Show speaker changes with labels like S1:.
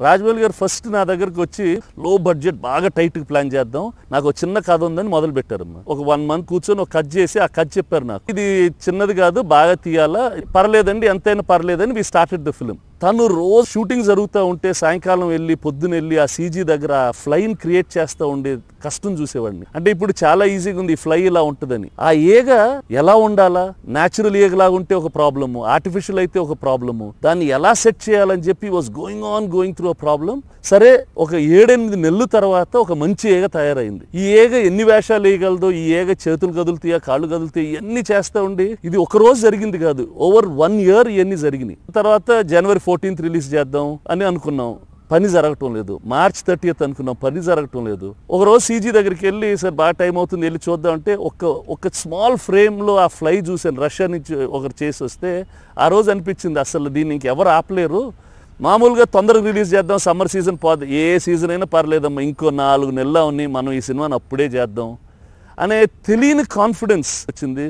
S1: రాజమౌళి గారు ఫస్ట్ నా దగ్గరకు వచ్చి లో బడ్జెట్ బాగా టైట్ ప్లాన్ చేద్దాం, నాకు ఒక చిన్న కథ ఉందని మొదలు పెట్టారమ్మా. ఒక 1 month కూర్చొని ఒక కథ చేసి ఆ కథ చెప్పారు నాకు. ఇది చిన్నది కాదు, బాగా తీయాలా, పర్లేదండి, ఎంతైనా పర్లేదని వి స్టార్టెడ్ ద ఫిల్మ్. తను రోజు షూటింగ్ జరుగుతూ ఉంటే సాయంకాలం వెళ్ళి పొద్దున వెళ్ళి ఆ సీజీ దగ్గర ఆ ఫ్లైని క్రియేట్ చేస్తూ ఉండే కష్టం చూసేవాడిని. అంటే ఇప్పుడు చాలా ఈజీగా ఉంది, ఈ ఫ్లై ఇలా ఉంటుందని. ఆ ఏగ ఎలా ఉండాలా, న్యాచురల్ ఏగ లాగా ఉంటే ఒక ప్రాబ్లము, ఆర్టిఫిషియల్ అయితే ఒక ప్రాబ్లము, దాన్ని ఎలా సెట్ చేయాలని చెప్పి was going through a problem. సరే, ఒక 7-8 నెలల తర్వాత ఒక మంచి ఏగ తయారైంది. ఈ ఏగ ఎన్ని వేషాలు వేయగలదో, ఈ ఏగ చేతులు కదులుతాయా, కాళ్ళు కదులుతాయి, ఇవన్నీ చేస్తూ ఉండి ఇది ఒక రోజు జరిగింది కాదు, ఓవర్ 1 year ఇవన్నీ జరిగినాయి. తర్వాత January 14th రిలీజ్ చేద్దాం అని అనుకున్నాం, పని జరగటం లేదు. March 30th అనుకున్నాం, పని జరగటం లేదు. ఒకరోజు సీజీ దగ్గరికి వెళ్ళి, సార్ బాగా టైం అవుతుంది, వెళ్ళి చూద్దాం అంటే ఒక స్మాల్ ఫ్రేమ్లో ఆ ఫ్లై చూశాను, రష్యా నుంచి ఒకరు చేసి వస్తే. ఆ రోజు అనిపించింది అసలు దీన్ని ఇంకెవరు ఆపలేరు, మామూలుగా తొందరగా రిలీజ్ చేద్దాం, సమ్మర్ సీజన్ పోదు, ఏ సీజన్ అయినా పర్లేదమ్మా, ఇంకో 4 నెలలు ఉన్నాయి, మనం ఈ సినిమాని అప్పుడే చేద్దాం అనే తెలియని కాన్ఫిడెన్స్ వచ్చింది.